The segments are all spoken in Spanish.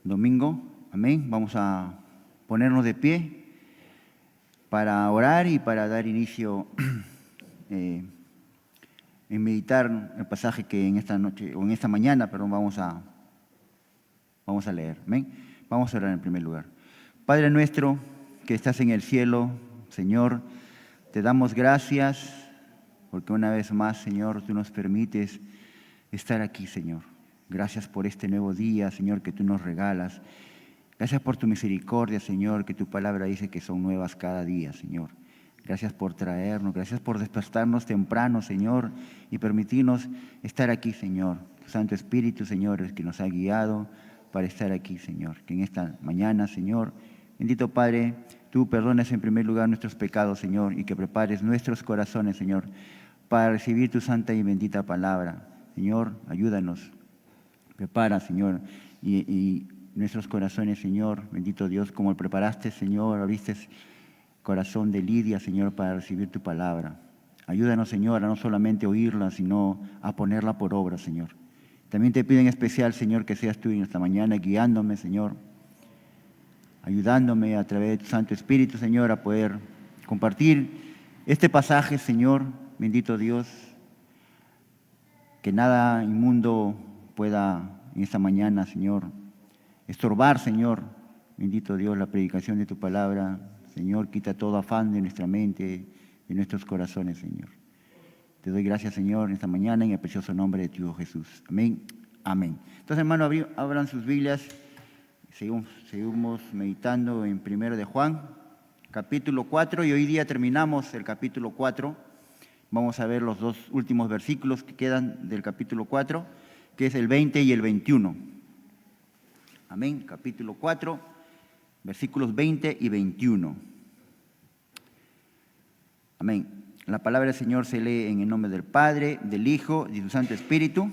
domingo. Amén. Vamos a ponernos de pie para orar y para dar inicio en meditar el pasaje que en esta noche o en esta mañana, vamos a leer. Amén. Vamos a orar en primer lugar. Padre nuestro que estás en el cielo, Señor, te damos gracias porque una vez más, Señor, tú nos permites estar aquí, Señor. Gracias por este nuevo día, Señor, que tú nos regalas. Gracias por tu misericordia, Señor, que tu palabra dice que son nuevas cada día, Señor. Gracias por traernos, gracias por despertarnos temprano, Señor, y permitirnos estar aquí, Señor. Tu Santo Espíritu, Señor, es que nos ha guiado para estar aquí, Señor. Que en esta mañana, Señor, bendito Padre, tú perdones en primer lugar nuestros pecados, Señor, y que prepares nuestros corazones, Señor, para recibir tu santa y bendita palabra. Señor, ayúdanos. Prepara, Señor, y nuestros corazones, Señor, bendito Dios, como preparaste, Señor, abriste corazón de Lidia, Señor, para recibir tu palabra. Ayúdanos, Señor, a no solamente oírla, sino a ponerla por obra, Señor. También te pido en especial, Señor, que seas tú en esta mañana guiándome, Señor, ayudándome a través de tu Santo Espíritu, Señor, a poder compartir este pasaje, Señor, bendito Dios, que nada inmundo pueda en esta mañana, Señor, estorbar, Señor, bendito Dios, la predicación de tu palabra. Señor, quita todo afán de nuestra mente, de nuestros corazones, Señor. Te doy gracias, Señor, en esta mañana, en el precioso nombre de tu Hijo Jesús. Amén. Amén. Entonces, hermano, abran sus Biblias. Seguimos meditando en 1 de Juan, capítulo 4, y hoy día terminamos el capítulo 4. Vamos a ver los dos últimos versículos que quedan del capítulo 4, que es el 20 y el 21. Amén. Capítulo 4, versículos 20 y 21. Amén. La palabra del Señor se lee en el nombre del Padre, del Hijo y del Santo Espíritu.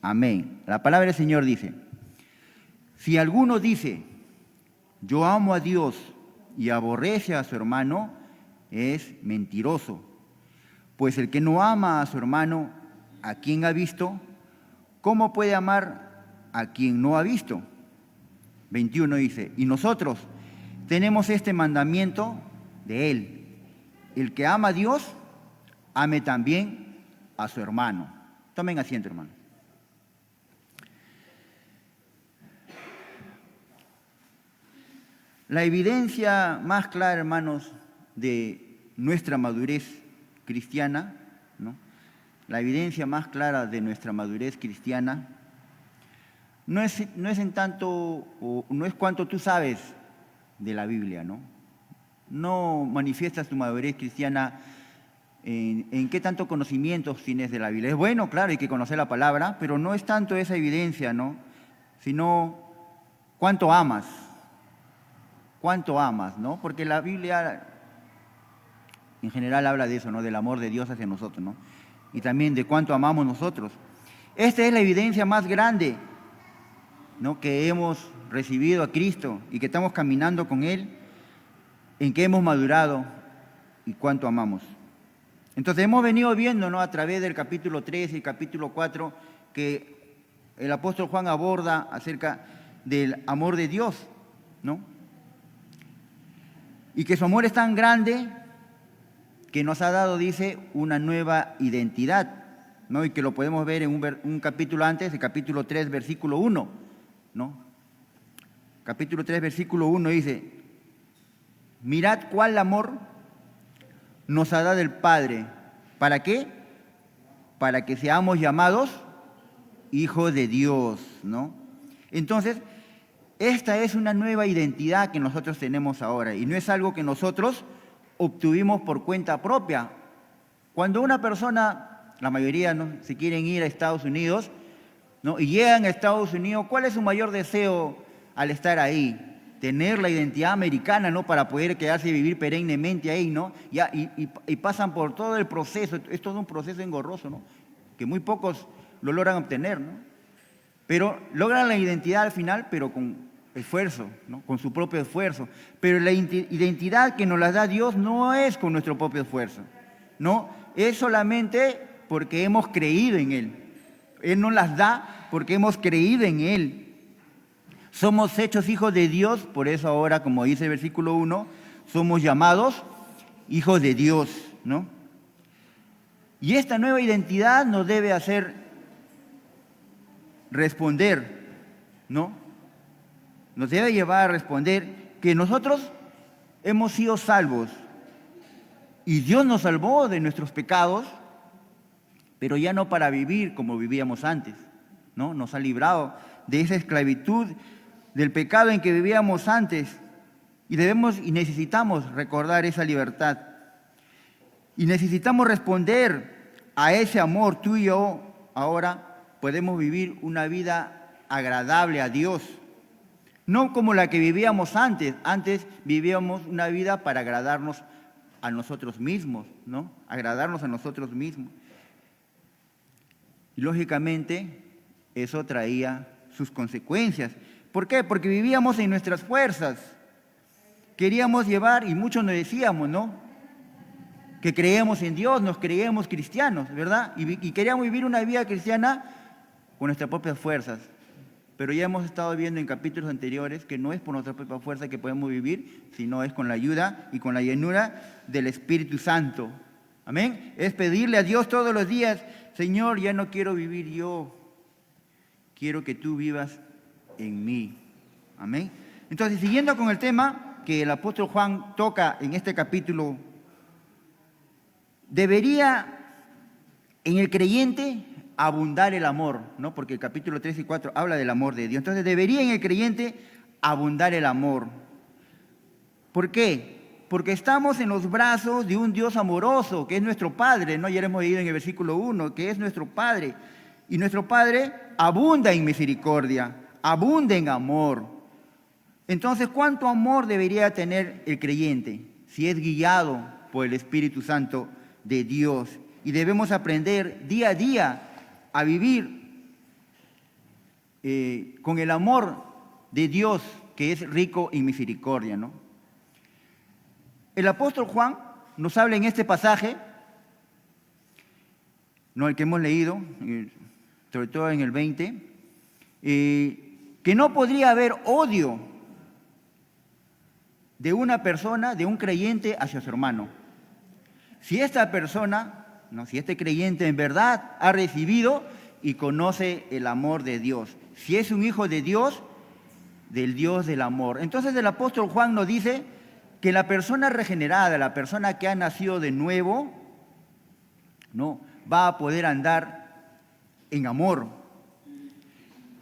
Amén. La palabra del Señor dice: si alguno dice, yo amo a Dios y aborrece a su hermano, es mentiroso. Pues el que no ama a su hermano, ¿a quien ha visto? ¿Cómo puede amar a quien no ha visto? 21 dice, y nosotros tenemos este mandamiento de Él: el que ama a Dios, ame también a su hermano. Tomen asiento, hermano. La evidencia más clara, hermanos, de nuestra madurez cristiana, ¿no? La evidencia más clara de nuestra madurez cristiana no es en tanto, o no es cuánto tú sabes de la Biblia, ¿no? No manifiestas tu madurez cristiana en qué tanto conocimiento tienes de la Biblia. Es bueno, claro, hay que conocer la palabra, pero no es tanto esa evidencia, ¿no? Sino cuánto amas. ¿Cuánto amas, no? Porque la Biblia en general habla de eso, ¿no? Del amor de Dios hacia nosotros, ¿no? Y también de cuánto amamos nosotros. Esta es la evidencia más grande, ¿no? Que hemos recibido a Cristo y que estamos caminando con Él, en que hemos madurado y cuánto amamos. Entonces hemos venido viendo, ¿no? A través del capítulo 3 y el capítulo 4 que el apóstol Juan aborda acerca del amor de Dios, ¿no? Y que su amor es tan grande que nos ha dado, dice, una nueva identidad, ¿no? Y que lo podemos ver en un capítulo antes, el capítulo 3, versículo 1, ¿no? Capítulo 3, versículo 1 dice, mirad cuál amor nos ha dado el Padre. ¿Para qué? Para que seamos llamados hijos de Dios, ¿no? Entonces, esta es una nueva identidad que nosotros tenemos ahora y no es algo que nosotros obtuvimos por cuenta propia. Cuando una persona, la mayoría, ¿no?, se quieren ir a Estados Unidos, ¿no?, y llegan a Estados Unidos, ¿cuál es su mayor deseo al estar ahí? Tener la identidad americana, ¿no?, para poder quedarse y vivir perennemente ahí, ¿no? Y pasan por todo el proceso, es todo un proceso engorroso, ¿no?, que muy pocos lo logran obtener, ¿no? Pero logran la identidad al final, pero con esfuerzo, ¿no?, con su propio esfuerzo. Pero la identidad que nos la da Dios no es con nuestro propio esfuerzo, ¿no? Es solamente porque hemos creído en Él. Él nos las da porque hemos creído en Él. Somos hechos hijos de Dios, por eso ahora, como dice el versículo 1, somos llamados hijos de Dios, ¿no? Y esta nueva identidad nos debe hacer responder, ¿no? Nos debe llevar a responder que nosotros hemos sido salvos y Dios nos salvó de nuestros pecados, pero ya no para vivir como vivíamos antes, ¿no? Nos ha librado de esa esclavitud del pecado en que vivíamos antes y necesitamos recordar esa libertad. Y necesitamos responder a ese amor. Tú y yo ahora podemos vivir una vida agradable a Dios. No como la que vivíamos antes. Antes vivíamos una vida para agradarnos a nosotros mismos, ¿no? Agradarnos a nosotros mismos. Y lógicamente eso traía sus consecuencias. ¿Por qué? Porque vivíamos en nuestras fuerzas. Queríamos llevar, y muchos nos decíamos, ¿no? Que creíamos en Dios, nos creíamos cristianos, ¿verdad? Y queríamos vivir una vida cristiana con nuestras propias fuerzas. Pero ya hemos estado viendo en capítulos anteriores que no es por nuestra propia fuerza que podemos vivir, sino es con la ayuda y con la llenura del Espíritu Santo. Amén. Es pedirle a Dios todos los días: Señor, ya no quiero vivir yo, quiero que tú vivas en mí. Amén. Entonces, siguiendo con el tema que el apóstol Juan toca en este capítulo, debería en el creyente abundar el amor, ¿no? Porque el capítulo 3 y 4 habla del amor de Dios. Entonces, debería en el creyente abundar el amor. ¿Por qué? Porque estamos en los brazos de un Dios amoroso, que es nuestro Padre, ¿no? Ya hemos leído en el versículo 1, que es nuestro Padre. Y nuestro Padre abunda en misericordia, abunda en amor. Entonces, ¿cuánto amor debería tener el creyente si es guiado por el Espíritu Santo de Dios? Y debemos aprender día a día a vivir con el amor de Dios, que es rico en misericordia, ¿no? El apóstol Juan nos habla en este pasaje, ¿no? El que hemos leído, sobre todo en el 20, que no podría haber odio de una persona, de un creyente hacia su hermano. Si esta persona, ¿no? Si este creyente en verdad ha recibido y conoce el amor de Dios, si es un hijo de Dios, del Dios del amor. Entonces el apóstol Juan nos dice que la persona regenerada, la persona que ha nacido de nuevo, ¿no? Va a poder andar en amor.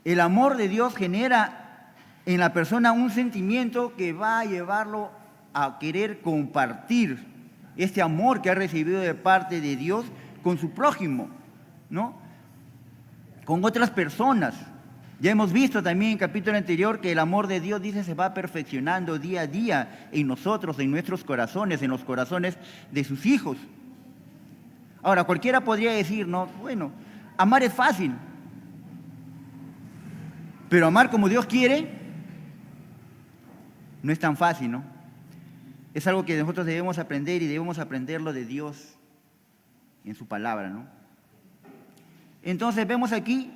El amor de Dios genera en la persona un sentimiento que va a llevarlo a querer compartir este amor que ha recibido de parte de Dios con su prójimo, ¿no? Con otras personas. Ya hemos visto también en el capítulo anterior que el amor de Dios, dice, se va perfeccionando día a día en nosotros, en nuestros corazones, en los corazones de sus hijos. Ahora, cualquiera podría decir, no, bueno, amar es fácil, pero amar como Dios quiere no es tan fácil, ¿no? Es algo que nosotros debemos aprender y debemos aprenderlo de Dios en su palabra, ¿no? Entonces vemos aquí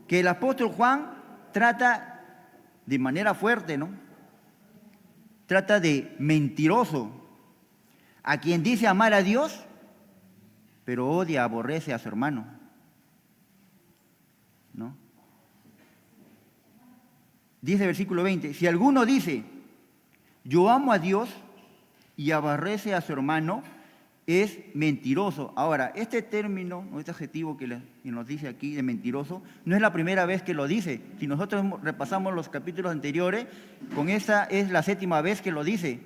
que el apóstol Juan trata de manera fuerte, ¿no? Trata de mentiroso a quien dice amar a Dios, pero odia, aborrece a su hermano, ¿no? Dice el versículo 20, si alguno dice, yo amo a Dios y aborrece a su hermano, es mentiroso. Ahora, este término, este adjetivo que nos dice aquí de mentiroso, no es la primera vez que lo dice. Si nosotros repasamos los capítulos anteriores, con esa es la 7ª vez que lo dice.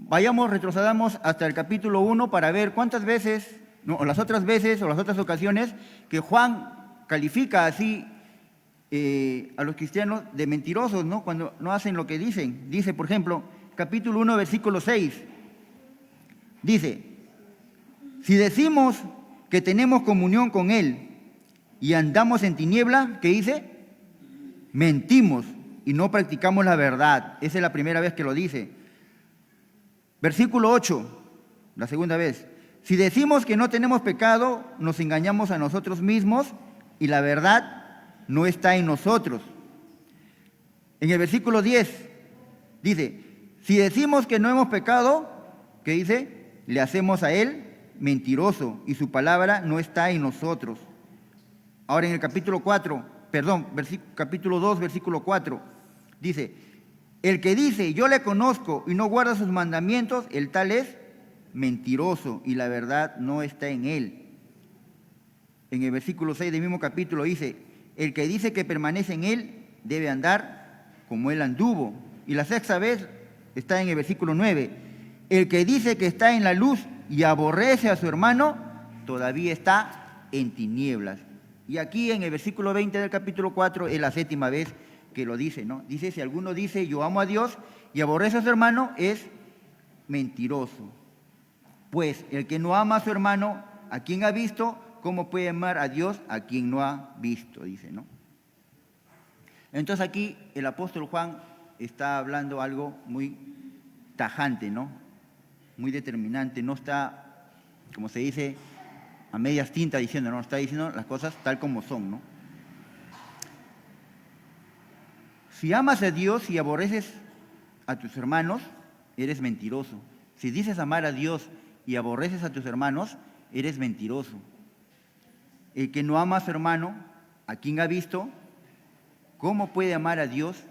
Retrocedamos hasta el capítulo 1 para ver cuántas veces, no, o las otras veces o las otras ocasiones que Juan califica así a los cristianos de mentirosos, ¿no? Cuando no hacen lo que dicen. Dice, por ejemplo, capítulo 1, versículo 6, dice, si decimos que tenemos comunión con Él y andamos en tiniebla, ¿qué dice? Mentimos y no practicamos la verdad. Esa es la primera vez que lo dice. Versículo 8, la segunda vez. Si decimos que no tenemos pecado, nos engañamos a nosotros mismos y la verdad no está en nosotros. En el versículo 10 dice, si decimos que no hemos pecado, ¿qué dice? Le hacemos a él mentiroso y su palabra no está en nosotros. Ahora en el capítulo 2, versículo 4, dice, el que dice, yo le conozco y no guarda sus mandamientos, el tal es mentiroso y la verdad no está en él. En el versículo 6 del mismo capítulo dice, el que dice que permanece en él debe andar como él anduvo. Y la sexta vez está en el versículo 9, el que dice que está en la luz y aborrece a su hermano, todavía está en tinieblas. Y aquí en el versículo 20 del capítulo 4 es la séptima vez que lo dice, ¿no? Dice, si alguno dice, yo amo a Dios y aborrece a su hermano, es mentiroso. Pues el que no ama a su hermano, ¿a quien ha visto? ¿Cómo puede amar a Dios a quien no ha visto? Dice, ¿no? Entonces aquí el apóstol Juan está hablando algo muy tajante, ¿no? Muy determinante, no está, como se dice, a medias tintas diciendo, no, está diciendo las cosas tal como son, ¿no? Si amas a Dios y aborreces a tus hermanos, eres mentiroso. Si dices amar a Dios y aborreces a tus hermanos, eres mentiroso. El que no ama a su hermano, ¿a quien ha visto? ¿Cómo puede amar a Dios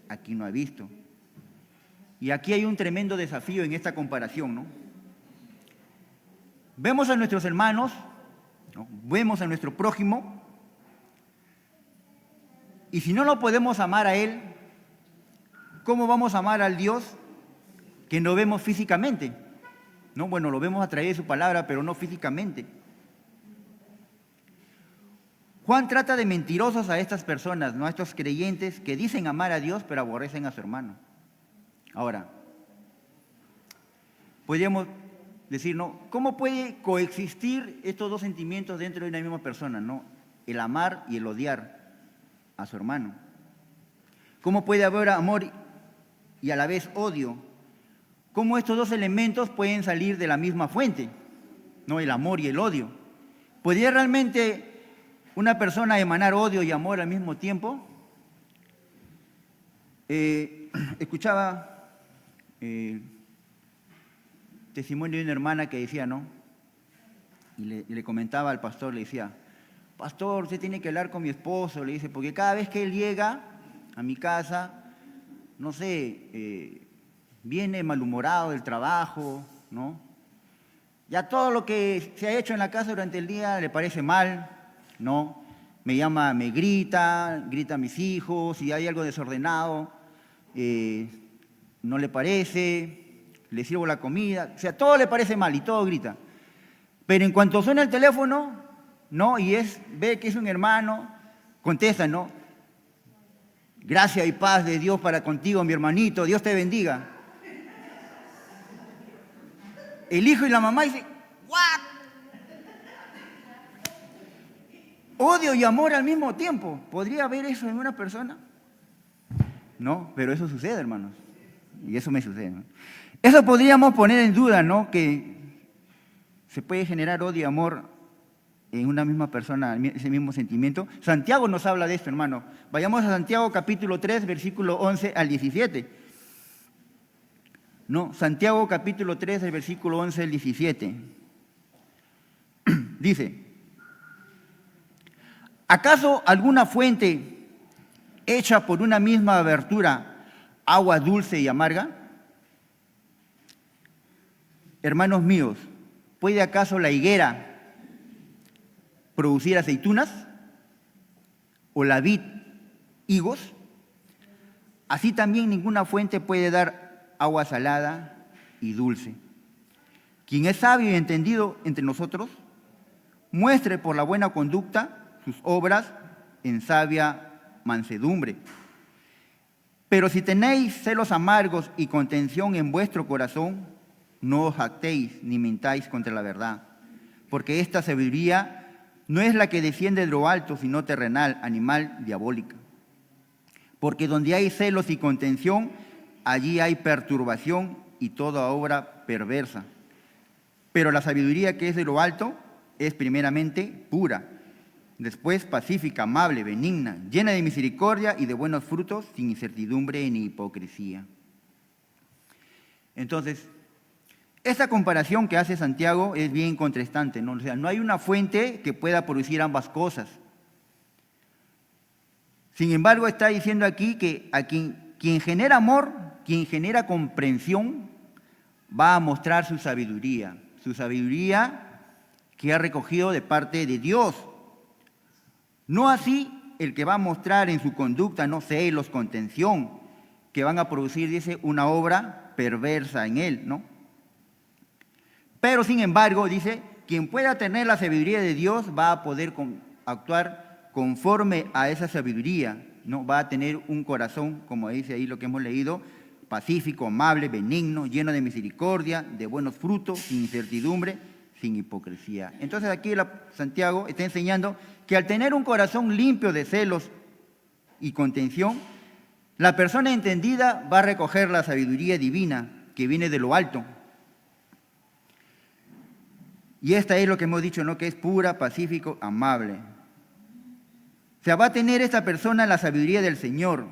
a quien no ha visto? Y aquí hay un tremendo desafío en esta comparación, ¿no? Vemos a nuestros hermanos, ¿no? Vemos a nuestro prójimo, y si no lo podemos amar a él, ¿cómo vamos a amar al Dios que no vemos físicamente? ¿No? Bueno, lo vemos a través de su palabra, pero no físicamente. Juan trata de mentirosos a estas personas, ¿no? A estos creyentes que dicen amar a Dios, pero aborrecen a su hermano. Ahora, podríamos decir, ¿no? ¿Cómo puede coexistir estos dos sentimientos dentro de una misma persona, ¿no? El amar y el odiar a su hermano. ¿Cómo puede haber amor y a la vez odio? ¿Cómo estos dos elementos pueden salir de la misma fuente, ¿no? El amor y el odio. ¿Podría realmente una persona emanar odio y amor al mismo tiempo? Escuchaba testimonio de una hermana que decía, ¿no? Y le comentaba al pastor, le decía, pastor, usted tiene que hablar con mi esposo, le dice, porque cada vez que él llega a mi casa, no sé, viene malhumorado del trabajo, ¿no? Ya todo lo que se ha hecho en la casa durante el día le parece mal, ¿no? Me llama, me grita a mis hijos, si hay algo desordenado, no le parece, le sirvo la comida, o sea, todo le parece mal y todo grita. Pero en cuanto suena el teléfono, ¿no? Y ve que es un hermano, contesta, ¿no? Gracia y paz de Dios para contigo, mi hermanito, Dios te bendiga. El hijo y la mamá dicen, ¿what? Odio y amor al mismo tiempo. ¿Podría haber eso en una persona? No, pero eso sucede, hermanos. Y eso me sucede, ¿no? Eso podríamos poner en duda, ¿no? Que se puede generar odio y amor en una misma persona, ese mismo sentimiento. Santiago nos habla de esto, hermano. Vayamos a Santiago capítulo 3, versículo 11 al 17. No, Santiago capítulo 3, el versículo 11 al 17. Dice, ¿acaso alguna fuente hecha por una misma abertura, agua dulce y amarga? Hermanos míos, ¿puede acaso la higuera producir aceitunas? ¿O la vid higos? Así también ninguna fuente puede dar agua salada y dulce. Quien es sabio y entendido entre nosotros, muestre por la buena conducta sus obras en sabia mansedumbre. Pero si tenéis celos amargos y contención en vuestro corazón, no os jactéis ni mintáis contra la verdad, porque esta sabiduría no es la que desciende de lo alto, sino terrenal, animal, diabólica. Porque donde hay celos y contención, allí hay perturbación y toda obra perversa. Pero la sabiduría que es de lo alto es primeramente pura, Después, pacífica, amable, benigna, llena de misericordia y de buenos frutos, sin incertidumbre ni hipocresía. Entonces, esta comparación que hace Santiago es bien contrastante, ¿no? O sea, no hay una fuente que pueda producir ambas cosas. Sin embargo, está diciendo aquí que a quien genera amor, quien genera comprensión, va a mostrar su sabiduría que ha recogido de parte de Dios. No así el que va a mostrar en su conducta, no celos, contención, que van a producir, dice, una obra perversa en él, ¿no? Pero, sin embargo, dice, quien pueda tener la sabiduría de Dios va a poder actuar conforme a esa sabiduría, ¿no? Va a tener un corazón, como dice ahí lo que hemos leído, pacífico, amable, benigno, lleno de misericordia, de buenos frutos, sin incertidumbre, sin hipocresía. Entonces aquí Santiago está enseñando que al tener un corazón limpio de celos y contención, la persona entendida va a recoger la sabiduría divina que viene de lo alto. Y esta es lo que hemos dicho, ¿no? Que es pura, pacífico, amable. O sea, va a tener esta persona la sabiduría del Señor,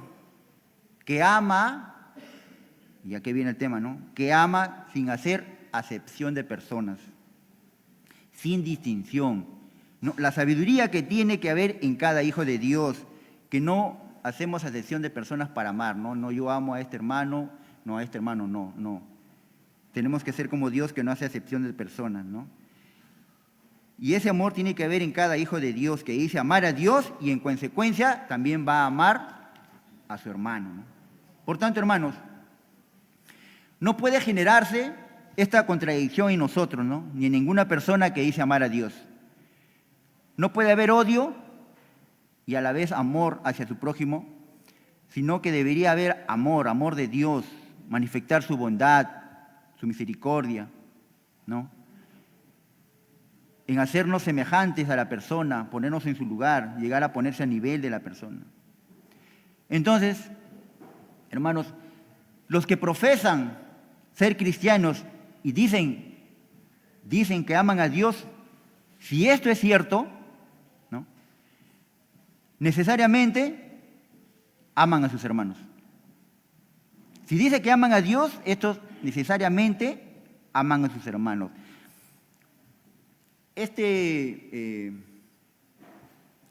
que ama, y aquí viene el tema, ¿no? Que ama sin hacer acepción de personas, sin distinción, ¿no? La sabiduría que tiene que haber en cada hijo de Dios, que no hacemos acepción de personas para amar, ¿no? No, yo amo a este hermano, no, a este hermano, no. Tenemos que ser como Dios, que no hace acepción de personas, ¿no? Y ese amor tiene que haber en cada hijo de Dios, que dice amar a Dios y en consecuencia también va a amar a su hermano, ¿no? Por tanto, hermanos, no puede generarse esta contradicción en nosotros, ¿no? Ni en ninguna persona que dice amar a Dios. No puede haber odio y a la vez amor hacia su prójimo, sino que debería haber amor de Dios, manifestar su bondad, su misericordia, ¿no? En hacernos semejantes a la persona, ponernos en su lugar, llegar a ponerse a nivel de la persona. Entonces, hermanos, los que profesan ser cristianos y dicen que aman a Dios, si esto es cierto, ¿no? Necesariamente aman a sus hermanos. Si dice que aman a Dios, estos necesariamente aman a sus hermanos.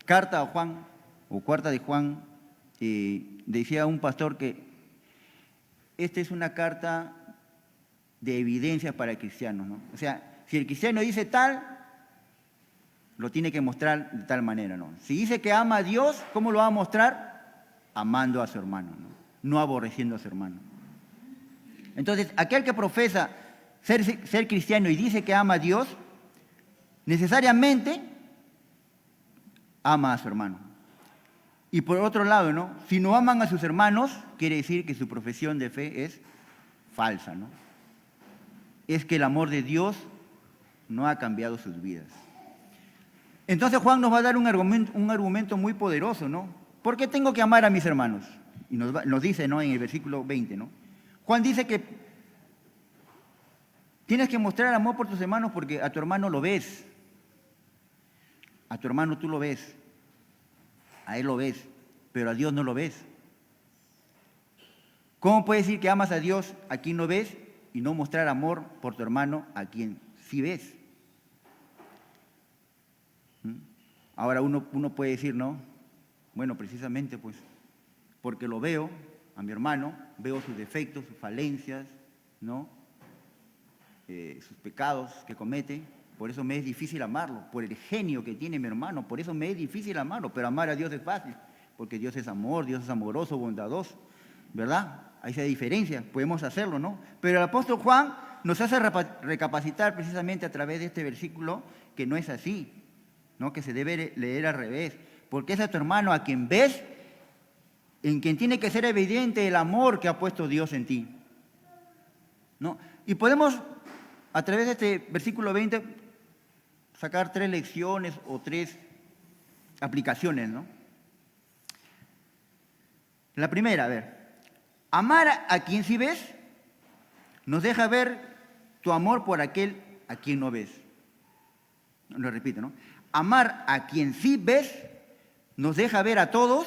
Carta a Juan, o cuarta de Juan, decía un pastor que esta es una carta de evidencias para el cristiano, ¿no? O sea, si el cristiano dice tal, lo tiene que mostrar de tal manera, ¿no? Si dice que ama a Dios, ¿cómo lo va a mostrar? Amando a su hermano, no aborreciendo a su hermano. Entonces, aquel que profesa ser cristiano y dice que ama a Dios, necesariamente ama a su hermano. Y por otro lado, ¿no? Si no aman a sus hermanos, quiere decir que su profesión de fe es falsa, ¿no? Es que el amor de Dios no ha cambiado sus vidas. Entonces Juan nos va a dar un argumento muy poderoso, ¿no? ¿Por qué tengo que amar a mis hermanos? Y nos dice, ¿no? En el versículo 20, ¿no? Juan dice que tienes que mostrar amor por tus hermanos porque a tu hermano lo ves. A tu hermano tú lo ves. A él lo ves, pero a Dios no lo ves. ¿Cómo puedes decir que amas a Dios a quien no ves y no mostrar amor por tu hermano a quien sí ves? Ahora uno puede decir, ¿no? Bueno, precisamente pues, porque lo veo a mi hermano, veo sus defectos, sus falencias, ¿no? Sus pecados que comete, por eso me es difícil amarlo, por el genio que tiene mi hermano, por eso me es difícil amarlo, pero amar a Dios es fácil, porque Dios es amor, Dios es amoroso, bondadoso, ¿verdad? Ahí se diferencia, podemos hacerlo, ¿no? Pero el apóstol Juan nos hace recapacitar precisamente a través de este versículo que no es así, ¿no? Que se debe leer al revés, porque es a tu hermano a quien ves, en quien tiene que ser evidente el amor que ha puesto Dios en ti, ¿no? Y podemos, a través de este versículo 20, sacar 3 lecciones o 3 aplicaciones, ¿no? La primera, a ver, amar a quien sí ves nos deja ver tu amor por aquel a quien no ves. Lo repito, ¿no? amar a quien sí ves nos deja ver a todos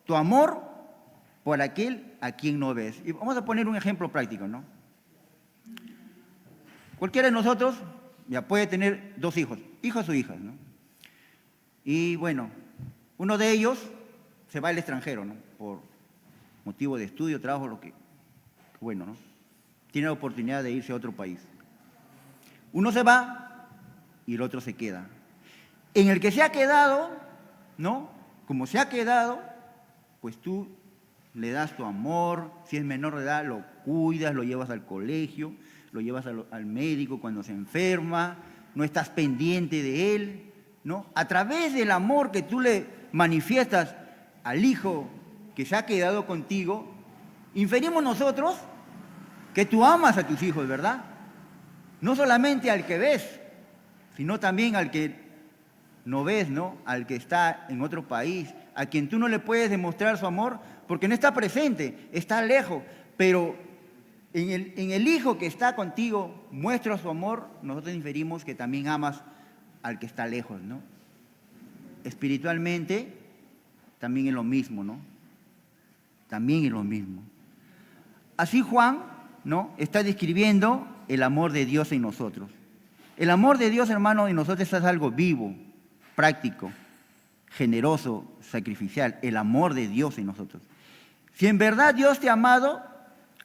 tu amor por aquel a quien no ves. Y vamos a poner un ejemplo práctico, ¿no? Cualquiera de nosotros ya puede tener dos hijos o hijas, ¿no? Y bueno, uno de ellos se va al extranjero, ¿no? Por motivo de estudio, trabajo, lo que, bueno, ¿no? Tiene la oportunidad de irse a otro país. Uno se va y el otro se queda. En el que se ha quedado, ¿no? Como se ha quedado, pues tú le das tu amor, si es menor de edad lo cuidas, lo llevas al colegio, lo llevas al médico cuando se enferma, no estás pendiente de él, ¿no? A través del amor que tú le manifiestas al hijo que se ha quedado contigo, inferimos nosotros que tú amas a tus hijos, ¿verdad? No solamente al que ves, sino también al que no ves, ¿no? Al que está en otro país, a quien tú no le puedes demostrar su amor porque no está presente, está lejos, pero en el hijo que está contigo muestra su amor, nosotros inferimos que también amas al que está lejos, ¿no? Espiritualmente también es lo mismo, ¿no? También es lo mismo. Así Juan, ¿no? Está describiendo el amor de Dios en nosotros. El amor de Dios, hermano, en nosotros es algo vivo, práctico, generoso, sacrificial. El amor de Dios en nosotros. Si en verdad Dios te ha amado,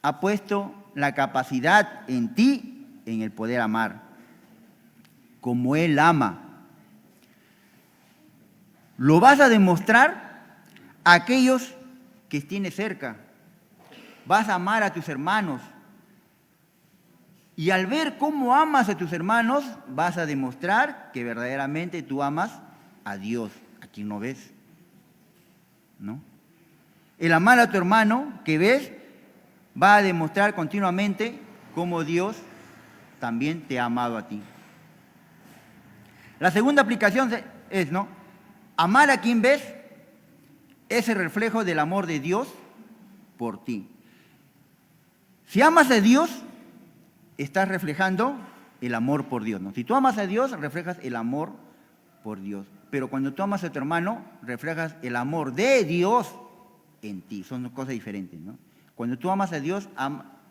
ha puesto la capacidad en ti, en el poder amar, como Él ama. Lo vas a demostrar a aquellos que tienes cerca. Vas a amar a tus hermanos. Y al ver cómo amas a tus hermanos, vas a demostrar que verdaderamente tú amas a Dios, a quien no ves, ¿no? El amar a tu hermano que ves va a demostrar continuamente cómo Dios también te ha amado a ti. La segunda aplicación es, ¿no? Amar a quien ves es el reflejo del amor de Dios por ti. Si amas a Dios, estás reflejando el amor por Dios, ¿no? Si tú amas a Dios, reflejas el amor por Dios. Pero cuando tú amas a tu hermano, reflejas el amor de Dios en ti. Son cosas diferentes, ¿no? Cuando tú amas a Dios,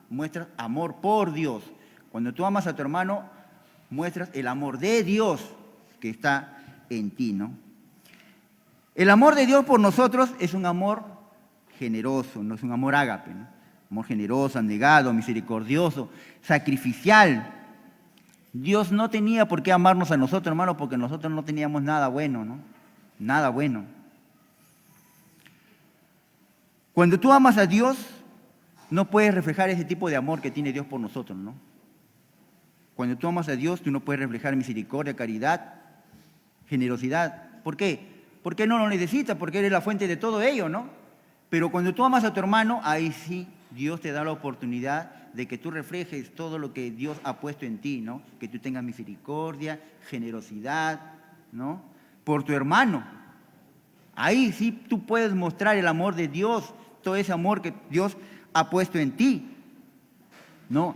muestras amor por Dios. Cuando tú amas a tu hermano, muestras el amor de Dios que está en ti, ¿no? El amor de Dios por nosotros es un amor generoso, no es un amor ágape, ¿no? Amor generoso, abnegado, misericordioso, sacrificial. Dios no tenía por qué amarnos a nosotros, hermano, porque nosotros no teníamos nada bueno, ¿no? Nada bueno. Cuando tú amas a Dios, no puedes reflejar ese tipo de amor que tiene Dios por nosotros, ¿no? Cuando tú amas a Dios, tú no puedes reflejar misericordia, caridad, generosidad. ¿Por qué? Porque no lo necesitas, porque eres la fuente de todo ello, ¿no? Pero cuando tú amas a tu hermano, ahí sí Dios te da la oportunidad de que tú reflejes todo lo que Dios ha puesto en ti, ¿no? Que tú tengas misericordia, generosidad, ¿no? Por tu hermano. Ahí sí tú puedes mostrar el amor de Dios, todo ese amor que Dios ha puesto en ti, ¿no?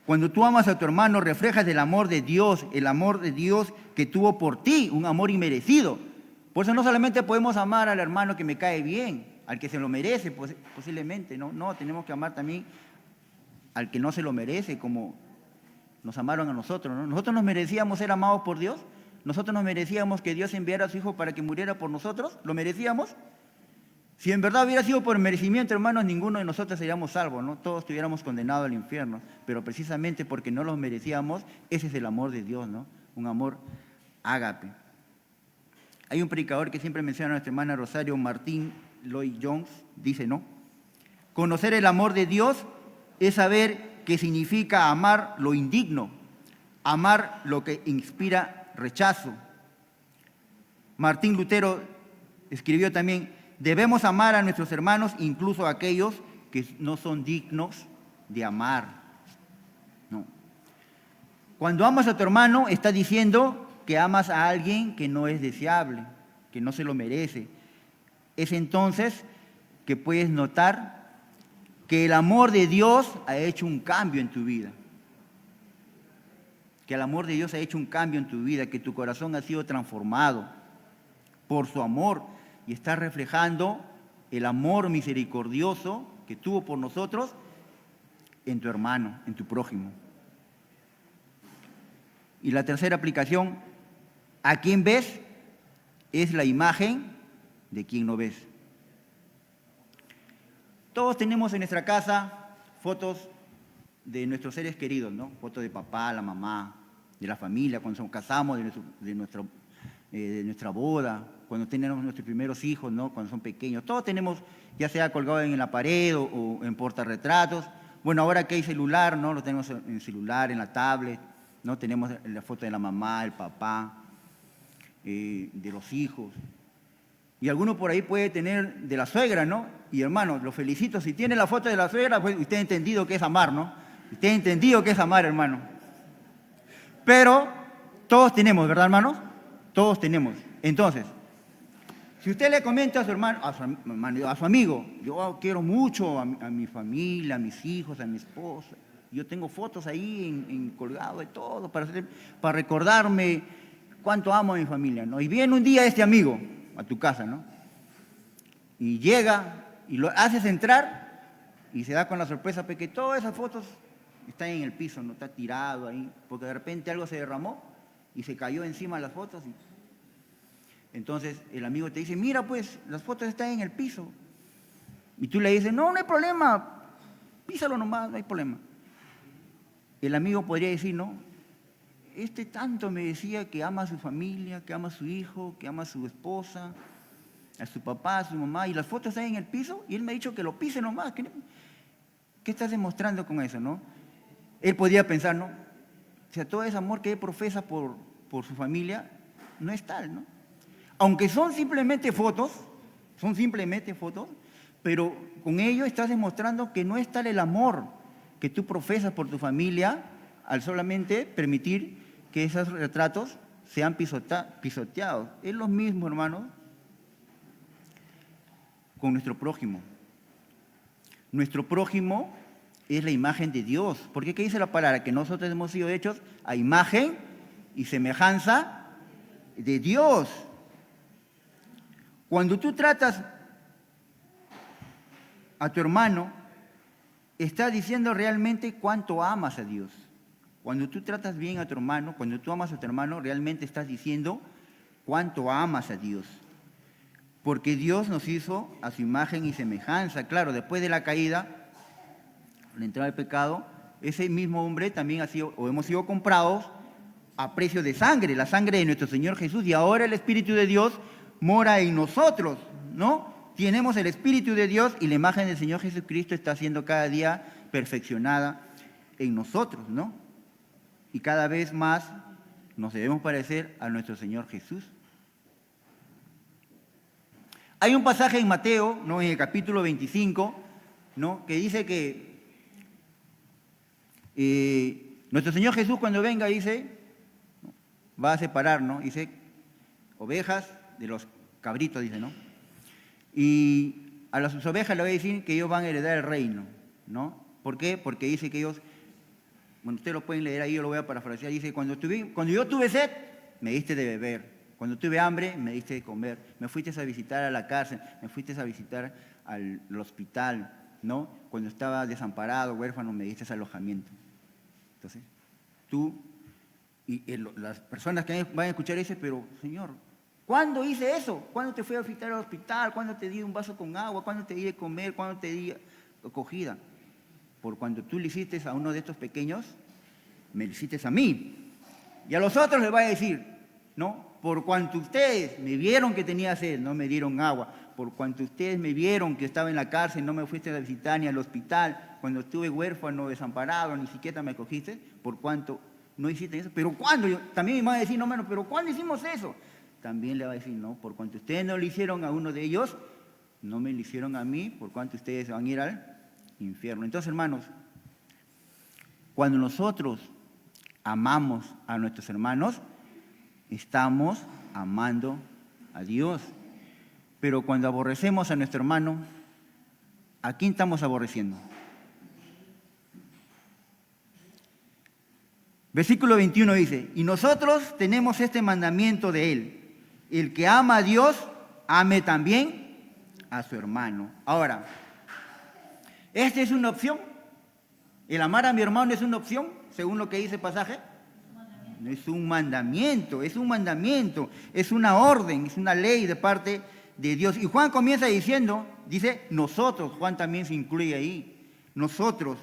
Cuando tú amas a tu hermano, reflejas el amor de Dios que tuvo por ti, un amor inmerecido. Por eso no solamente podemos amar al hermano que me cae bien, al que se lo merece posiblemente, ¿no? No, tenemos que amar también al que no se lo merece, como nos amaron a nosotros, ¿no? Nosotros nos merecíamos ser amados por Dios, nosotros nos merecíamos que Dios enviara a su Hijo para que muriera por nosotros, ¿lo merecíamos? Si en verdad hubiera sido por merecimiento, hermanos, ninguno de nosotros seríamos salvos, ¿no? Todos estuviéramos condenados al infierno, pero precisamente porque no los merecíamos, ese es el amor de Dios, ¿no? Un amor ágape. Hay un predicador que siempre menciona a nuestra hermana Rosario, Martín Lloyd Jones, dice, ¿no? Conocer el amor de Dios es saber qué significa amar lo indigno, amar lo que inspira rechazo. Martín Lutero escribió también, debemos amar a nuestros hermanos, incluso a aquellos que no son dignos de amar. No. Cuando amas a tu hermano, está diciendo que amas a alguien que no es deseable, que no se lo merece. Es entonces que puedes notar que el amor de Dios ha hecho un cambio en tu vida. que el amor de Dios ha hecho un cambio en tu vida, que tu corazón ha sido transformado por su amor y está reflejando el amor misericordioso que tuvo por nosotros en tu hermano, en tu prójimo. Y la tercera aplicación, ¿a quién ves? Es la imagen de quien no ves. Todos tenemos en nuestra casa fotos de nuestros seres queridos, ¿no? Fotos de papá, la mamá, de la familia, cuando nos casamos, de nuestra boda, cuando tenemos nuestros primeros hijos, ¿no? Cuando son pequeños. Todos tenemos, ya sea colgado en la pared o en portarretratos. Bueno, ahora que hay celular, ¿no? Lo tenemos en el celular, en la tablet, ¿no? Tenemos la foto de la mamá, el papá, de los hijos. Y alguno por ahí puede tener de la suegra, ¿no? Y hermano, lo felicito. Si tiene la foto de la suegra, pues usted ha entendido qué es amar, ¿no? Usted ha entendido qué es amar, hermano. Pero todos tenemos, ¿verdad, hermanos? Todos tenemos. Entonces, si usted le comenta a su hermano, a su amigo, yo quiero mucho a mi familia, a mis hijos, a mi esposa. Yo tengo fotos ahí colgado de todo para recordarme cuánto amo a mi familia, ¿no? Y viene un día este amigo a tu casa, ¿no? Y llega y lo haces entrar y se da con la sorpresa porque todas esas fotos están en el piso, no está tirado ahí, porque de repente algo se derramó y se cayó encima de las fotos. Entonces el amigo te dice, mira pues, las fotos están en el piso. Y tú le dices, no hay problema, písalo nomás, no hay problema. El amigo podría decir, no, este tanto me decía que ama a su familia, que ama a su hijo, que ama a su esposa, a su papá, a su mamá, y las fotos están en el piso, y él me ha dicho que lo pise nomás. ¿Qué estás demostrando con eso, no? Él podría pensar, ¿no? O sea, todo ese amor que él profesa por su familia no es tal, ¿no? Aunque son simplemente fotos, pero con ello estás demostrando que no es tal el amor que tú profesas por tu familia al solamente permitir que esos retratos sean pisoteados. Es lo mismo, hermanos, con nuestro prójimo. Nuestro prójimo es la imagen de Dios. Porque ¿qué dice la palabra? Que nosotros hemos sido hechos a imagen y semejanza de Dios. Cuando tú tratas a tu hermano, estás diciendo realmente cuánto amas a Dios. Cuando tú tratas bien a tu hermano, cuando tú amas a tu hermano, realmente estás diciendo cuánto amas a Dios. Porque Dios nos hizo a su imagen y semejanza. Claro, después de la caída, la entrada del pecado, ese mismo hombre también hemos sido comprados a precio de sangre, la sangre de nuestro Señor Jesús. Y ahora el Espíritu de Dios mora en nosotros, ¿no? Tenemos el Espíritu de Dios y la imagen del Señor Jesucristo está siendo cada día perfeccionada en nosotros, ¿no? Y cada vez más nos debemos parecer a nuestro Señor Jesús. Hay un pasaje en Mateo, ¿no? En el capítulo 25, ¿no? Que dice que nuestro Señor Jesús cuando venga dice, ¿no? Va a separar, ¿no? Dice, ovejas de los cabritos, dice, ¿no? Y a sus ovejas le voy a decir que ellos van a heredar el reino, ¿no? ¿Por qué? Porque dice que ellos, bueno, ustedes lo pueden leer ahí, yo lo voy a parafrasear, dice, cuando yo tuve sed, me diste de beber. Cuando tuve hambre, me diste de comer. Me fuiste a visitar a la cárcel, me fuiste a visitar al hospital, ¿no? Cuando estaba desamparado, huérfano, me diste alojamiento. Entonces, tú y las personas que van a escuchar dicen, pero Señor, ¿cuándo hice eso? ¿Cuándo te fui a visitar al hospital? ¿Cuándo te di un vaso con agua? ¿Cuándo te di de comer? ¿Cuándo te di acogida? Por cuando tú le hiciste a uno de estos pequeños, me lo hiciste a mí. Y a los otros les va a decir, ¿no? Por cuanto ustedes me vieron que tenía sed, no me dieron agua. Por cuanto ustedes me vieron que estaba en la cárcel, no me fuiste a visitar ni al hospital. Cuando estuve huérfano, desamparado, ni siquiera me acogiste. Por cuanto no hiciste eso. ¿Pero cuándo? También me va a decir, no, menos, ¿pero cuándo hicimos eso? También le va a decir, no, por cuanto ustedes no lo hicieron a uno de ellos, no me lo hicieron a mí, por cuanto ustedes van a ir al infierno. Entonces, hermanos, cuando nosotros amamos a nuestros hermanos, estamos amando a Dios. Pero cuando aborrecemos a nuestro hermano, ¿a quién estamos aborreciendo? Versículo 21 dice, y nosotros tenemos este mandamiento de Él, el que ama a Dios, ame también a su hermano. Ahora, ¿esta es una opción? ¿El amar a mi hermano es una opción, según lo que dice el pasaje? No es un mandamiento, es un mandamiento, es una orden, es una ley de parte de Dios. Y Juan comienza diciendo, dice, nosotros, Juan también se incluye ahí, nosotros.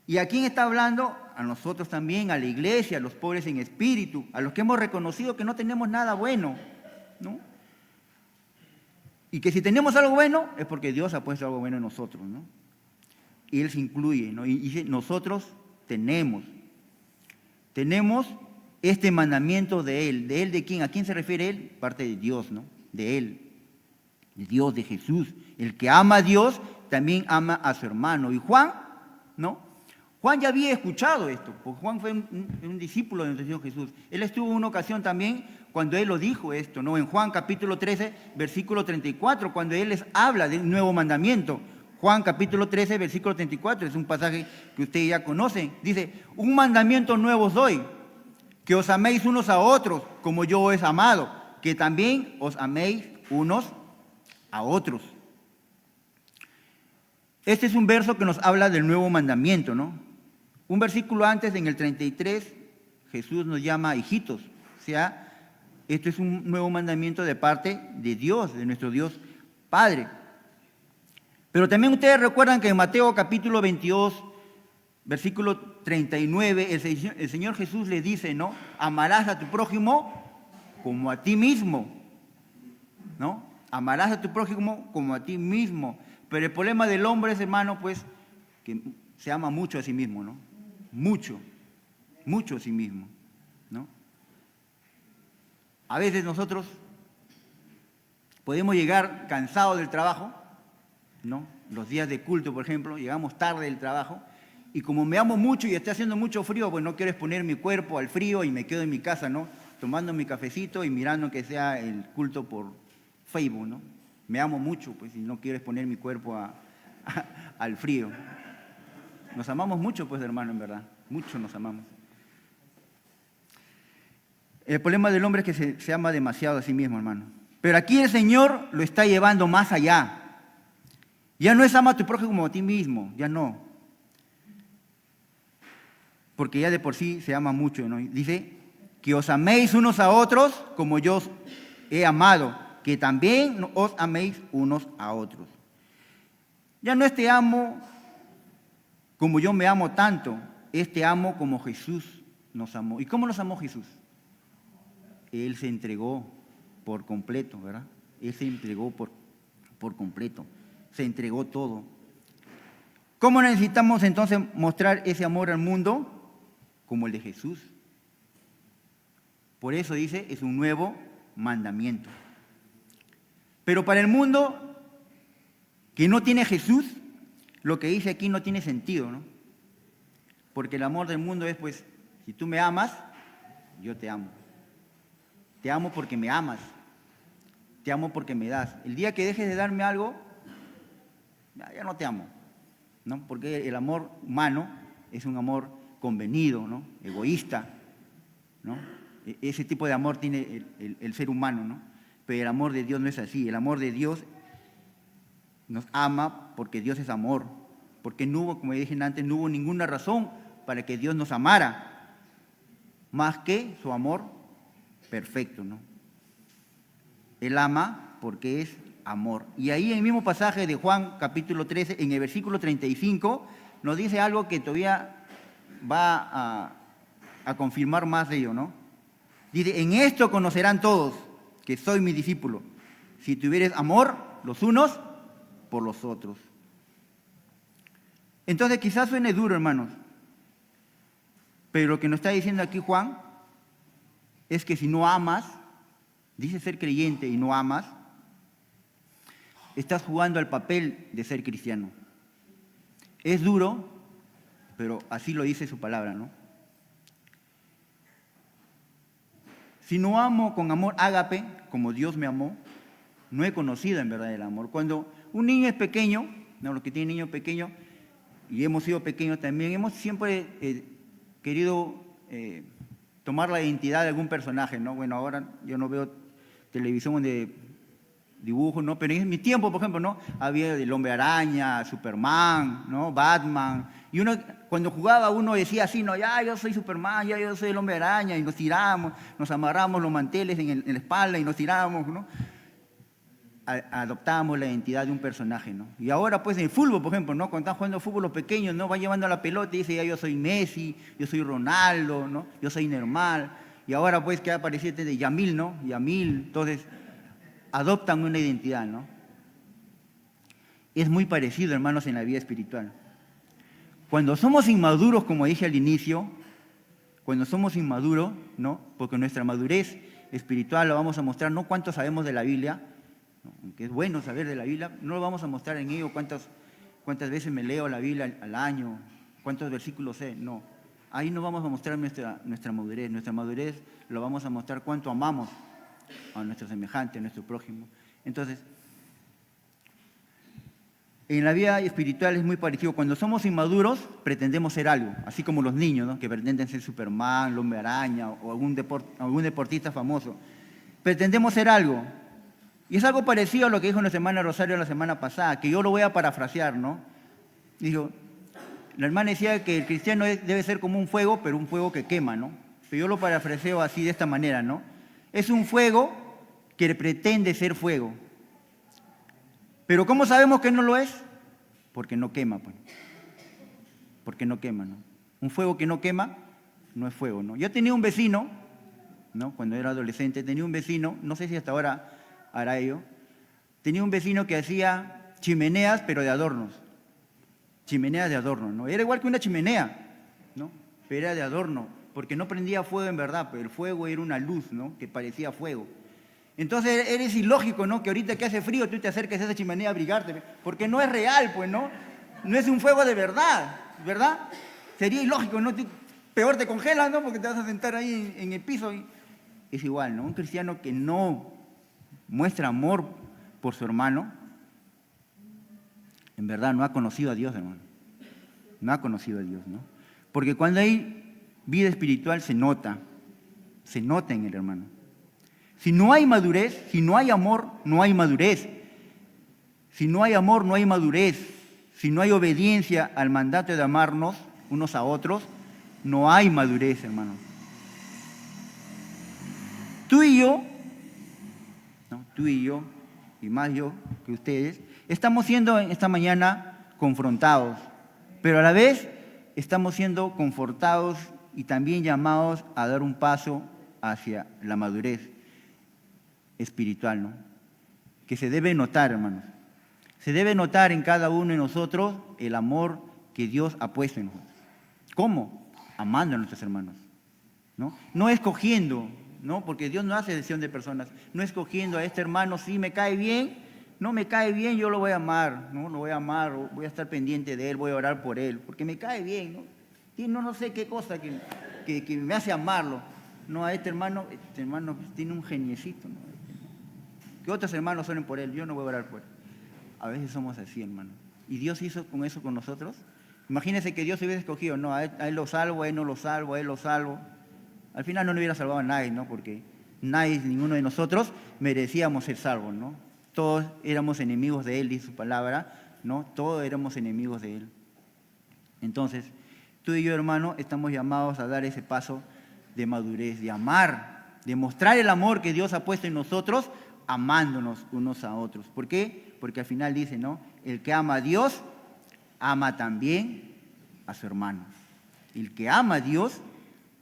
¿Y a quién está hablando? A nosotros también, a la iglesia, a los pobres en espíritu, a los que hemos reconocido que no tenemos nada bueno, ¿no? Y que si tenemos algo bueno es porque Dios ha puesto algo bueno en nosotros, ¿no? Y Él se incluye, ¿no? Y dice, nosotros tenemos este mandamiento de Él. ¿De Él de quién? ¿A quién se refiere Él? Parte de Dios, ¿no? De Él, de Dios, de Jesús. El que ama a Dios también ama a su hermano. Y Juan, ¿no? Juan ya había escuchado esto, porque Juan fue un discípulo de nuestro Señor Jesús. Él estuvo en una ocasión también cuando Él lo dijo esto, ¿no? En Juan capítulo 13, versículo 34, cuando Él les habla de un nuevo mandamiento. Juan capítulo 13, versículo 34, es un pasaje que ustedes ya conocen. Dice, un mandamiento nuevo os doy, que os améis unos a otros, como yo os he amado, que también os améis unos a otros. Este es un verso que nos habla del nuevo mandamiento, ¿no? Un versículo antes, en el 33, Jesús nos llama hijitos. O sea, esto es un nuevo mandamiento de parte de Dios, de nuestro Dios Padre. Pero también ustedes recuerdan que en Mateo capítulo 22, versículo 39, el Señor Jesús le dice, ¿no? Amarás a tu prójimo como a ti mismo, ¿no? Amarás a tu prójimo como a ti mismo. Pero el problema del hombre es, hermano, pues, que se ama mucho a sí mismo, ¿no? Mucho a sí mismo, ¿no? A veces nosotros podemos llegar cansados del trabajo, ¿no? Los días de culto, por ejemplo, llegamos tarde del trabajo y como me amo mucho y está haciendo mucho frío, pues no quiero exponer mi cuerpo al frío y me quedo en mi casa, ¿no? Tomando mi cafecito y mirando que sea el culto por Facebook, ¿no? Me amo mucho, pues, y no quiero exponer mi cuerpo al frío. Nos amamos mucho, pues, hermano, en verdad. Mucho nos amamos. El problema del hombre es que se ama demasiado a sí mismo, hermano. Pero aquí el Señor lo está llevando más allá. Ya no es ama a tu prójimo como a ti mismo, ya no. Porque ya de por sí se ama mucho, ¿no? Dice, que os améis unos a otros como yo os he amado, que también os améis unos a otros. Ya no es te amo como yo me amo tanto, es te amo como Jesús nos amó. ¿Y cómo nos amó Jesús? Él se entregó por completo, ¿verdad? Él se entregó por completo, se entregó todo. ¿Cómo necesitamos entonces mostrar ese amor al mundo? Como el de Jesús. Por eso dice, es un nuevo mandamiento. Pero para el mundo que no tiene Jesús, lo que dice aquí no tiene sentido, ¿no? Porque el amor del mundo es, pues, si tú me amas, yo te amo. Te amo porque me amas. Te amo porque me das. El día que dejes de darme algo, ya no te amo, ¿no? Porque el amor humano es un amor convenido, ¿no? Egoísta, ¿no? Ese tipo de amor tiene el ser humano, ¿no? Pero el amor de Dios no es así. El amor de Dios nos ama porque Dios es amor. Porque no hubo, como dije antes, no hubo ninguna razón para que Dios nos amara más que su amor perfecto, ¿no? Él ama porque es amor. Y ahí en el mismo pasaje de Juan capítulo 13, en el versículo 35, nos dice algo que todavía va a confirmar más de ello, ¿no? Dice, en esto conocerán todos que soy mi discípulo, si tuvieres amor los unos por los otros. Entonces quizás suene duro, hermanos, pero lo que nos está diciendo aquí Juan es que si no amas, dice ser creyente y no amas, estás jugando al papel de ser cristiano. Es duro, pero así lo dice su palabra, ¿no? Si no amo con amor ágape, como Dios me amó, no he conocido en verdad el amor. Cuando un niño es pequeño, no, los que tienen niños pequeños, y hemos sido pequeños también, hemos siempre querido tomar la identidad de algún personaje, ¿no? Bueno, ahora yo no veo televisión de dibujos, ¿no? Pero en mi tiempo, por ejemplo, ¿no? Había el Hombre Araña, Superman, ¿no? Batman. Y uno, cuando jugaba, uno decía así, ¿no? Ya, yo soy Superman, ya, yo soy el Hombre Araña, y nos tiramos, nos amarramos los manteles en la espalda y nos tiramos, ¿no? Adoptábamos la identidad de un personaje, ¿no? Y ahora, pues, en el fútbol, por ejemplo, ¿no? Cuando están jugando fútbol los pequeños, ¿no? Van llevando la pelota y dicen, ya, yo soy Messi, yo soy Ronaldo, ¿no? Yo soy Neymar. Y ahora, pues, que apareció este de Yamil, ¿no? Yamil, entonces, adoptan una identidad, ¿no? Es muy parecido, hermanos, en la vida espiritual. Cuando somos inmaduros, como dije al inicio, cuando somos inmaduros, ¿no? Porque nuestra madurez espiritual la vamos a mostrar, no cuánto sabemos de la Biblia, ¿no? Aunque es bueno saber de la Biblia, no lo vamos a mostrar en ello cuántas veces me leo la Biblia al año, cuántos versículos sé, no. Ahí no vamos a mostrar nuestra madurez lo vamos a mostrar cuánto amamos a nuestro semejante, a nuestro prójimo. Entonces, en la vida espiritual es muy parecido. Cuando somos inmaduros, pretendemos ser algo, así como los niños, ¿no? Que pretenden ser Superman, el Hombre Araña o algún deportista famoso. Pretendemos ser algo. Y es algo parecido a lo que dijo nuestra hermana Rosario la semana pasada, que yo lo voy a parafrasear, ¿no? Dijo, la hermana decía que el cristiano debe ser como un fuego, pero un fuego que quema, ¿no? Pero yo lo parafraseo así, de esta manera, ¿no? Es un fuego que pretende ser fuego. Pero ¿cómo sabemos que no lo es? Porque no quema, pues. Porque no quema, ¿no? Un fuego que no quema no es fuego, ¿no? Yo tenía un vecino, ¿no? Cuando era adolescente, tenía un vecino, no sé si hasta ahora hará ello, tenía un vecino que hacía chimeneas, pero de adornos. Chimeneas de adorno, ¿no? Era igual que una chimenea, ¿no? Pero era de adorno, porque no prendía fuego en verdad, pero el fuego era una luz, ¿no? Que parecía fuego. Entonces eres ilógico, ¿no? Que ahorita que hace frío tú te acerques a esa chimenea a abrigarte, porque no es real, pues, ¿no? No es un fuego de verdad, ¿verdad? Sería ilógico, ¿no? Peor te congelas, ¿no? Porque te vas a sentar ahí en el piso. Es igual, ¿no? Un cristiano que no muestra amor por su hermano, en verdad no ha conocido a Dios, hermano. No ha conocido a Dios, ¿no? Porque cuando hay vida espiritual se nota en el hermano. Si no hay madurez, si no hay amor, no hay madurez. Si no hay amor, no hay madurez. Si no hay obediencia al mandato de amarnos unos a otros, no hay madurez, hermano. Tú y yo, ¿no? Tú y yo, y más yo que ustedes, estamos siendo esta mañana confrontados, pero a la vez estamos siendo confortados y también llamados a dar un paso hacia la madurez espiritual, ¿no? Que se debe notar, hermanos. Se debe notar en cada uno de nosotros el amor que Dios ha puesto en nosotros. ¿Cómo? Amando a nuestros hermanos, ¿no? No escogiendo, ¿no? Porque Dios no hace elección de personas. No escogiendo a este hermano, sí me cae bien, no me cae bien, yo lo voy a amar, ¿no? Lo voy a amar, voy a estar pendiente de él, voy a orar por él, porque me cae bien, ¿no? Y no sé qué cosa que me hace amarlo. No, a este hermano tiene un geniecito, ¿no? Que otros hermanos oren por él, yo no voy a orar por él. A veces somos así, hermano. ¿Y Dios hizo con eso con nosotros? Imagínense que Dios se hubiera escogido, no, a él lo salvo, a él no lo salvo, a él lo salvo. Al final no hubiera salvado a nadie, ¿no? Porque nadie, ninguno de nosotros merecíamos ser salvos, ¿no? Todos éramos enemigos de él, dice su palabra, ¿no? Todos éramos enemigos de él. Entonces, tú y yo, hermano, estamos llamados a dar ese paso de madurez, de amar, de mostrar el amor que Dios ha puesto en nosotros, amándonos unos a otros. ¿Por qué? Porque al final dice, ¿no? El que ama a Dios, ama también a su hermano. El que ama a Dios,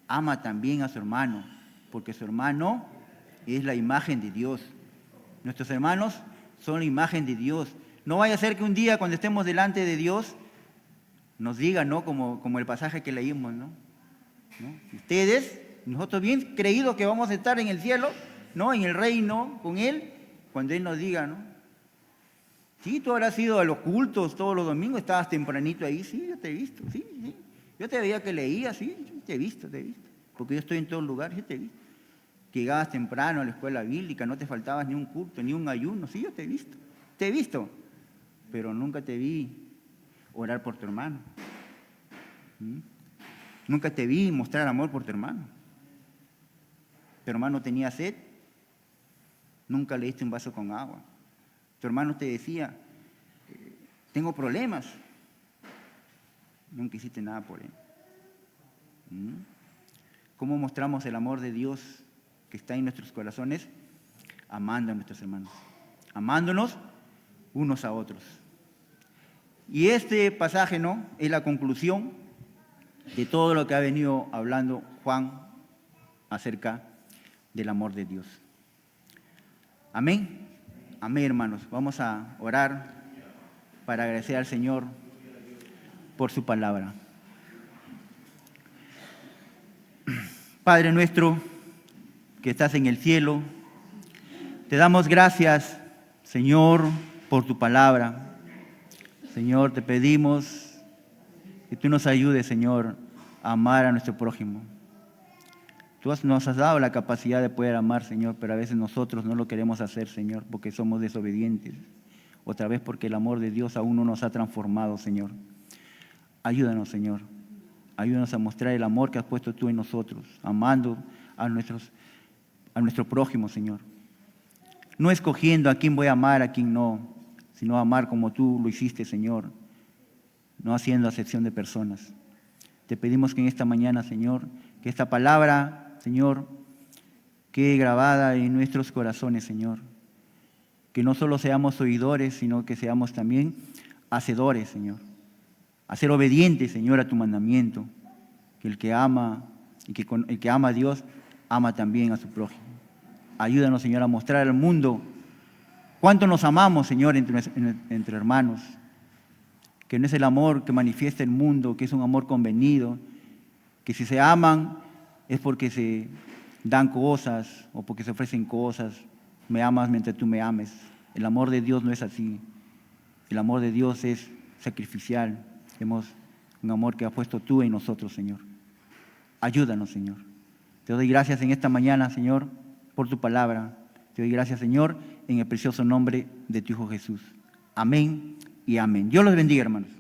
ama también a su hermano, porque su hermano es la imagen de Dios. Nuestros hermanos son la imagen de Dios. No vaya a ser que un día cuando estemos delante de Dios nos diga, ¿no? Como el pasaje que leímos, ¿no? Ustedes, nosotros bien creídos que vamos a estar en el cielo, ¿no? En el reino con Él, cuando Él nos diga, ¿no? Sí, tú habrás ido a los cultos todos los domingos, estabas tempranito ahí, sí, yo te he visto, sí. Yo te veía que leías, sí, te he visto, porque yo estoy en todo lugar, yo te he visto. Que llegabas temprano a la escuela bíblica, no te faltabas ni un culto, ni un ayuno, sí, yo te he visto, pero nunca te vi orar por tu hermano. Nunca te vi mostrar amor por tu hermano. Tu hermano tenía sed, nunca le diste un vaso con agua. Tu hermano te decía, tengo problemas, nunca hiciste nada por él. ¿Cómo mostramos el amor de Dios que está en nuestros corazones? Amando a nuestros hermanos, amándonos unos a otros. Y este pasaje, ¿no?, es la conclusión de todo lo que ha venido hablando Juan acerca del amor de Dios. Amén. Amén, hermanos. Vamos a orar para agradecer al Señor por su palabra. Padre nuestro que estás en el cielo, te damos gracias, Señor, por tu palabra. Señor, te pedimos que tú nos ayudes, Señor, a amar a nuestro prójimo. Tú nos has dado la capacidad de poder amar, Señor, pero a veces nosotros no lo queremos hacer, Señor, porque somos desobedientes. Otra vez porque el amor de Dios aún no nos ha transformado, Señor. Ayúdanos, Señor. Ayúdanos a mostrar el amor que has puesto tú en nosotros, amando a nuestro prójimo, Señor. No escogiendo a quién voy a amar, a quién no, sino amar como tú lo hiciste, Señor, no haciendo acepción de personas. Te pedimos que en esta mañana, Señor, que esta palabra, Señor, quede grabada en nuestros corazones, Señor. Que no solo seamos oidores, sino que seamos también hacedores, Señor. A ser obedientes, Señor, a tu mandamiento. Que el que ama, el que ama a Dios, ama también a su prójimo. Ayúdanos, Señor, a mostrar al mundo cuánto nos amamos, Señor, entre hermanos. Que no es el amor que manifiesta el mundo, que es un amor convenido, que si se aman es porque se dan cosas o porque se ofrecen cosas. Me amas mientras tú me ames. El amor de Dios no es así. El amor de Dios es sacrificial. Tenemos un amor que has puesto tú en nosotros, Señor. Ayúdanos, Señor. Te doy gracias en esta mañana, Señor, por tu palabra. Te doy gracias, Señor, en el precioso nombre de tu Hijo Jesús. Amén y amén. Dios los bendiga, hermanos.